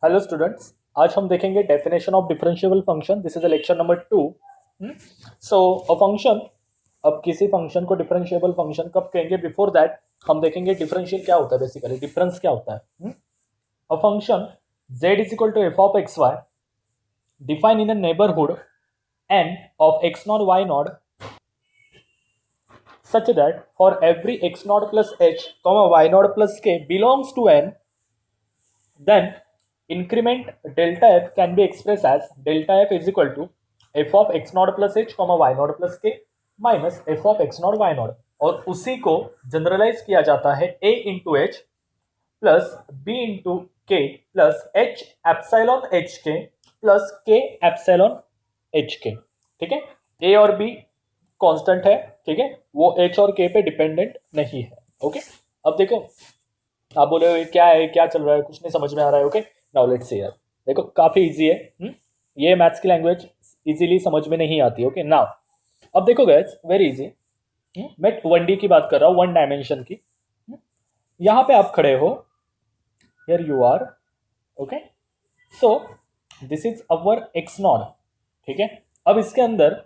Hello students, आज हम देखेंगे definition of differentiable function. This is a lecture number 2। So a function, अब किसी फंक्शन को डिफरेंशिएबल फंक्शन कब कहेंगे, बिफोर दैट हम देखेंगे डिफरेंशियल क्या होता है, बेसिकली डिफरेंस क्या होता है। A function z is equal to F of X Y define in a neighbourhood n of x naught y naught such that for every x naught plus h comma y naught plus k belongs to n, then increment delta f can be expressed as delta f is equal to f of x naught plus h comma y naught plus k minus f of x naught y naught, और उसी को generalise किया जाता है a into H plus b into के plus h epsilon H k plus k epsilon H के। ठीक है, a और b कांस्टेंट है, ठीक है, वो h और k पे डिपेंडेंट नहीं है। ओके, अब देखो, आप बोले क्या है, क्या चल रहा है, कुछ नहीं समझ में आ रहा है। ओके, नाउ लेट्स सी यार, देखो काफी इजी है। ये मैथ्स की लैंग्वेज इजीली समझ में नहीं आती। ओके, नाउ अब देखो गाइस, वेरी इजी। मैं 1D की बात कर रहा हूँ, वन डायमेंशन की। यहाँ पे आप खड़े हो, here you are. Okay, so this is our X naught. ठीक है, अब इसके अंदर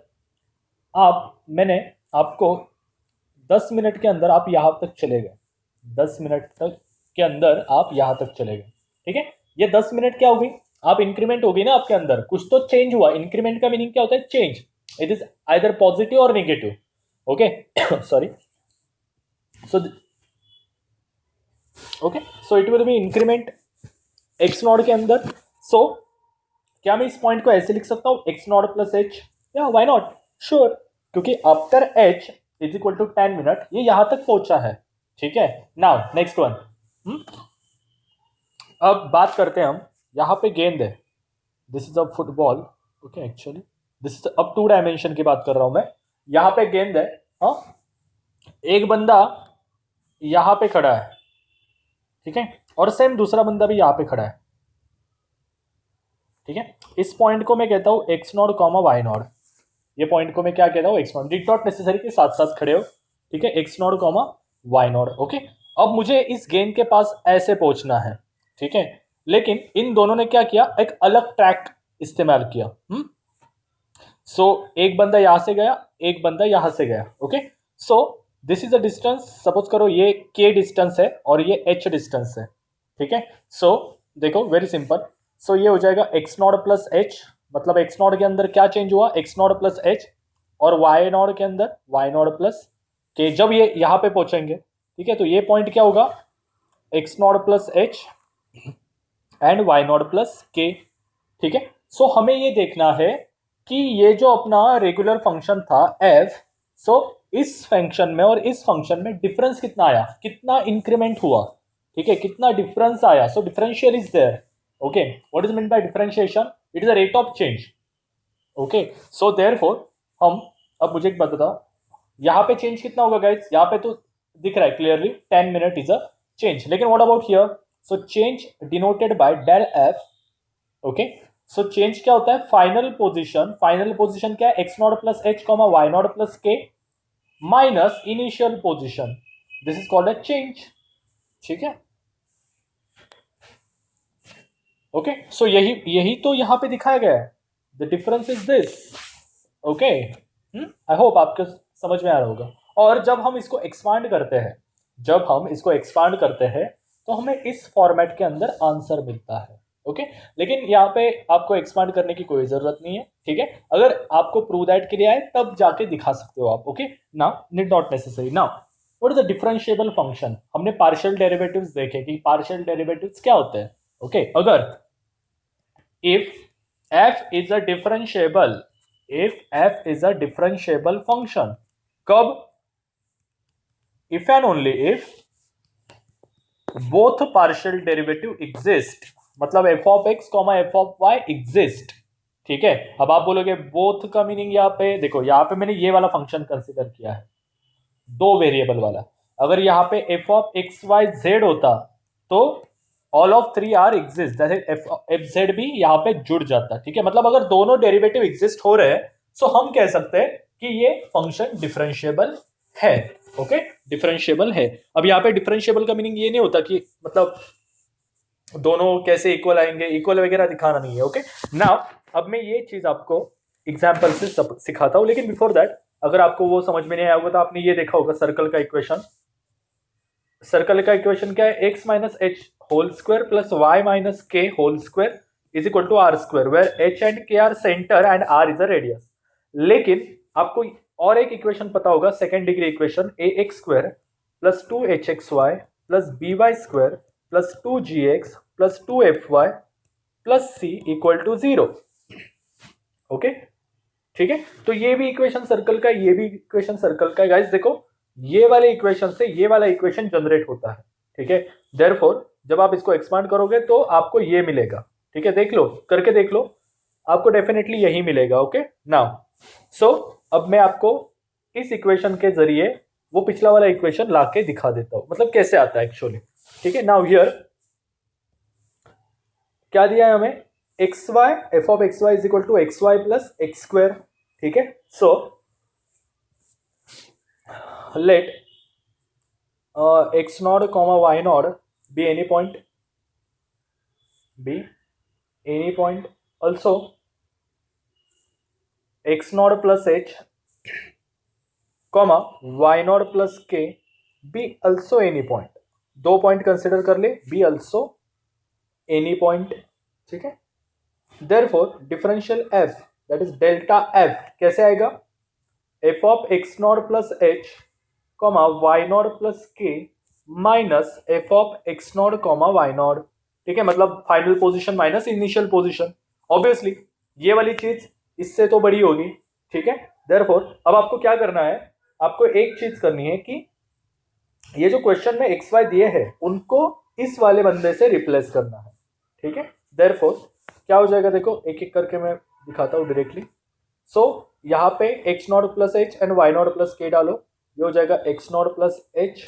मैंने आपको 10 मिनट के अंदर आप यहां तक चले गए, 10 मिनट तक के अंदर आप यहां तक चले गए। ठीक है, ये 10 मिनट क्या होगी, आप इंक्रीमेंट होगी ना, आपके अंदर कुछ तो चेंज हुआ। इंक्रीमेंट का मीनिंग क्या होता है, change. It is either positive और negative. Okay, sorry, so okay, so it will be increment x naught के अंदर। सो क्या मैं इस पॉइंट को ऐसे लिख सकता हूं, एक्स नॉट प्लस एच? या व्हाई नॉट, श्योर, क्योंकि after H is equal to 10 minute ये यहां तक पहुंचा है। ठीक है, नाउ नेक्स्ट वन। अब बात करते हैं हम, यहाँ पे गेंद है, this is a football. Okay, actually this is अब 2 डायमेंशन की बात कर रहा हूं मैं। यहाँ पे गेंद है, हाँ, एक बंदा यहाँ पे खड़ा है, ठीक है, और सेम दूसरा बंदा भी यहाँ पे खड़ा है। ठीक है, इस पॉइंट को मैं कहता हूँ X naught comma Y naught. ये पॉइंट को मैं क्या कहता हूँ, X naught. Did not necessary के साथ साथ खड़े हो, ठीक है, x naught comma Y naught. Okay, अब मुझे इस गेंद के पास ऐसे पहुंचना है, ठीक है, लेकिन इन दोनों ने क्या किया, एक अलग ट्रैक इस्तेमाल किया। सो एक बंदा यहां से गया, एक बंदा यहां से गया। Okay, so this is a distance, suppose करो ये के डिस्टेंस है और ये एच डिस्टेंस है। ठीक है, सो देखो वेरी सिंपल, सो ये हो जाएगा एक्स नॉट प्लस एच, मतलब एक्स नॉट के अंदर क्या चेंज हुआ, एक्स नॉट प्लस एच, और वाई नॉट के अंदर वाई नॉट प्लस के। जब ये यहां पे पहुंचेंगे, ठीक है, तो ये पॉइंट क्या होगा, X naught plus H and Y naught plus K. ठीक है, सो हमें ये देखना है कि ये जो अपना रेगुलर फंक्शन था एफ, सो इस फंक्शन में और इस फंक्शन में डिफरेंस कितना आया, कितना इंक्रीमेंट हुआ। ठीक है, कितना डिफरेंस आया, so differential is there. Okay, what is mean by differentiation, it is a rate of change. Okay, so therefore हम, अब मुझे एक बात बताओ, यहाँ पे चेंज कितना होगा गाइस, यहाँ पे तो दिख रहा है clearly 10 minute is a change, लेकिन what about here, so change denoted by del f. Okay, so change क्या होता है, फाइनल पोजीशन। फाइनल पोजीशन क्या है, x naught plus h comma Y naught plus k minus initial position, this is called a change. ठीक है, okay, सो यही यही तो यहां पे दिखाया गया है, the difference is this. Okay, I hope आपको समझ में आ रहा होगा। और जब हम इसको एक्सपांड करते हैं, जब हम इसको एक्सपांड करते हैं तो हमें इस फॉर्मेट के अंदर आंसर मिलता है। ओके, लेकिन यहाँ पे आपको एक्सपांड करने की कोई जरूरत नहीं है। ठीक है, अगर आपको प्रूव दैट के लिए आए तब जाके दिखा सकते हो आप। Okay, now need not necessary. Now what is the differentiable function, हमने पार्शियल डेरिवेटिव्स देखे कि पार्शियल डेरिवेटिव्स क्या होते हैं। ओके, अगर if f is a differentiable, if f is a differentiable function, कब, if and only if both partial derivative exist, मतलब f of x comma f of y exist। ठीक है, अब आप बोलोगे बोथ का मीनिंग, यहाँ पे देखो, यहाँ पे मैंने ये वाला फंक्शन कंसीडर किया है, दो वेरिएबल वाला। अगर यहाँ पे f of x y z होता तो all of three are exist, जैसे एफ जेड भी यहाँ पे जुड़ जाता। ठीक है, मतलब अगर दोनों डेरिवेटिव एग्जिस्ट हो रहे हैं तो हम कह सकते हैं कि ये फंक्शन डिफरेंशिएबल है। ओके, डिफरेंशिएबल है। अब यहाँ पे डिफरेंशिएबल का मीनिंग ये नहीं होता कि मतलब दोनों कैसे इक्वल आएंगे, इक्वल वगैरह दिखाना नहीं है। ओके नाउ अब मैं ये चीज आपको एग्जाम्पल से सिखाता हूँ, लेकिन बिफोर दैट अगर आपको वो समझ में नहीं आया होगा तो आपने ये देखा होगा सर्कल का इक्वेशन। सर्कल का इक्वेशन क्या है, x minus h whole square plus y minus k whole square is equal to r square, where h and k are centre and r is a radius. लेकिन आपको और एक equation पता होगा, second degree equation, a x square plus two h x Y plus b y square plus two g x plus two f y plus c equal to 0। Okay ठीक है, तो ये भी इक्वेशन सर्कल का, ये भी इक्वेशन सर्कल का है। गाइस देखो ये वाले इक्वेशन से ये वाला इक्वेशन जनरेट होता है। ठीक है, देयरफॉर जब आप इसको एक्सपांड करोगे तो आपको ये मिलेगा। ठीक है, देख लो, करके देख लो, आपको डेफिनेटली यही मिलेगा। ओके नाउ सो अब मैं आपको इस इक्वेशन के जरिए वो पिछला वाला इक्वेशन लाके दिखा देता हूं, मतलब कैसे आता है एक्चुअली। ठीक है, नाउ हियर क्या दिया है हमें, X Y, F of X Y is equal to X Y plus X square. ठीक है, so let x naught comma y naught be any point, also x naught plus h comma y naught plus k be also any point। दो point consider कर ले, be also any point। ठीक है, therefore differential f that is delta f कैसे आएगा, f of x naught plus h comma Y naught plus k minus f of x naught comma Y naught. ठीक है, मतलब final position minus initial position. Obviously ये वाली चीज इससे तो बड़ी होगी। ठीक है, देयरफॉर अब आपको क्या करना है, आपको एक चीज करनी है कि ये जो क्वेश्चन में एक्स वाई दिए हैं उनको इस वाले बंदे से रिप्लेस करना है। ठीक है, देयरफॉर क्या हो जाएगा, देखो एक एक करके मैं दिखाता हूँ डायरेक्टली। सो यहाँ पे X naught plus H and Y naught plus K डालो, ये हो जाएगा X naught plus H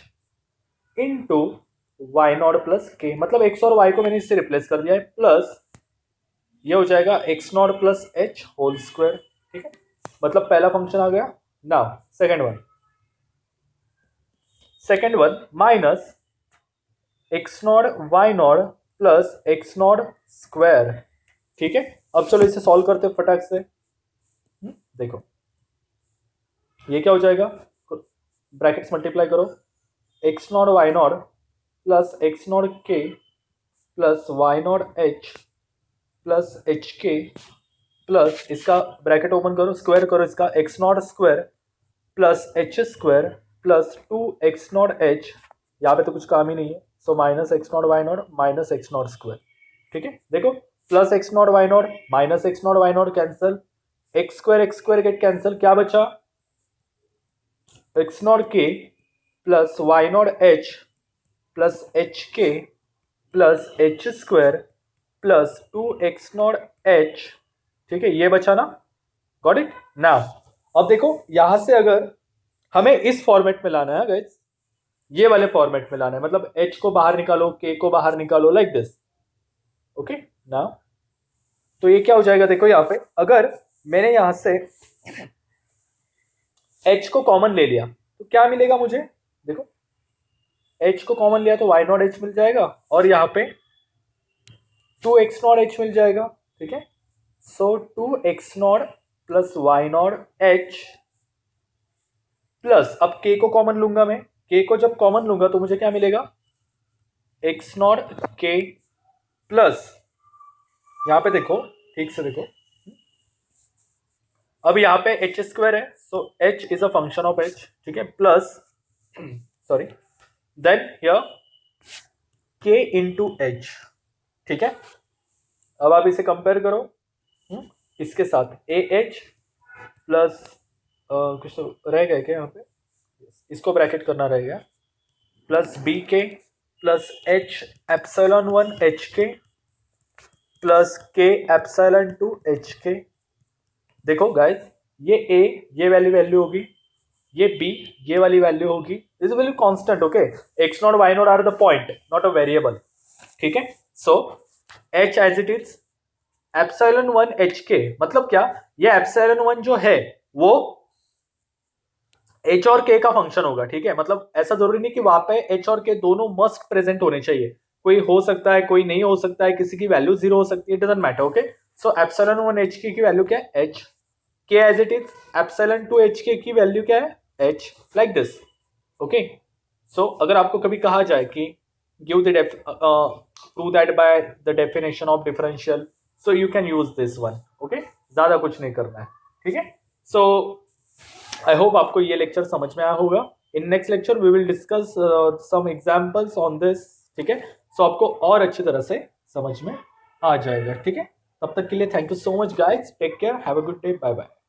into Y naught plus K, मतलब एक्स और वाई को मैंने इससे रिप्लेस कर दिया है, प्लस ये हो जाएगा X naught plus H whole square. ठीक है, मतलब पहला फंक्शन आ गया। Now second one minus x naught Y naught plus x naught square. ठीक है, अब चलो इसे सॉल्व करते फटाक से। देखो ये क्या हो जाएगा, ब्रैकेट्स मल्टीप्लाई करो, x naught Y naught plus x naught k plus y naught h plus h k plus इसका ब्रैकेट ओपन करो, स्क्वायर करो इसका, x naught square plus h square plus two x naught h, यहाँ पे तो कुछ काम ही नहीं है, so minus x naught Y naught minus x naught square. ठीक है, देखो plus x naught Y naught minus x naught Y naught cancel, x square get cancel, क्या बचा, x naught k plus y naught h plus h k plus h square plus two x naught h. ठीक है, ये बचा ना, got it. Now अब देखो यहां से अगर हमें इस फॉर्मेट में लाना है गाइस, ये वाले फॉर्मेट में लाना है, मतलब एच को बाहर निकालो, के को बाहर निकालो, लाइक दिस। ओके नाउ तो ये क्या हो जाएगा, देखो यहां पे अगर मैंने यहां से h को कॉमन ले लिया तो क्या मिलेगा मुझे, देखो h को कॉमन लिया तो y नॉट h मिल जाएगा और यहाँ पे 2x नॉट h मिल जाएगा। ठीक है, सो 2x not plus y not h plus, अब k को कॉमन लूंगा मैं, k को जब कॉमन लूंगा तो मुझे क्या मिलेगा, x नॉट k प्लस, यहाँ पे देखो ठीक से देखो, अब यहाँ पे एच स्क्वायर है, so h is a function of h। ठीक है, plus sorry then here k into H. ठीक है, अब आप इसे कंपेयर करो इसके साथ, ए एच प्लस कुछ तो रह गया क्या यहाँ पे, इसको ब्रैकेट करना रहेगा, प्लस बी के plus H epsilon one H k plus के एप्सिलॉन टू एच के। देखो गाइस ये a ये वैल्यू होगी, ये b ये वाली वैल्यू होगी, this value constant. Okay, x naught y naught are the point not a variable. ठीक है, so h as it is epsilon one H K, मतलब क्या, ये एप्सिलॉन वन जो है वो h और k का फंक्शन होगा। ठीक है, मतलब ऐसा जरूरी नहीं कि वहां पे h और k दोनों मस्ट प्रेजेंट होने चाहिए, कोई हो सकता है, कोई नहीं हो सकता है, किसी की वैल्यू 0 हो सकती है, it doesn't matter. Okay, so epsilon 1 H K की वैल्यू क्या है, h, k as it is, epsilon 2 H K की वैल्यू क्या है, h, like this. Okay, so अगर आपको कभी कहा जाए कि give the prove that by the definition of differential, so you can use this one. Okay, ज्यादा कुछ नहीं करना है, ठीक है। सो आई होप आपको ये लेक्चर समझ में आया होगा। In next lecture we will discuss some examples on this, ठीक है। सो आपको और अच्छी तरह से समझ में आ जाएगा, ठीक है। तब तक के लिए thank you so much guys, take care, have a good day, bye bye.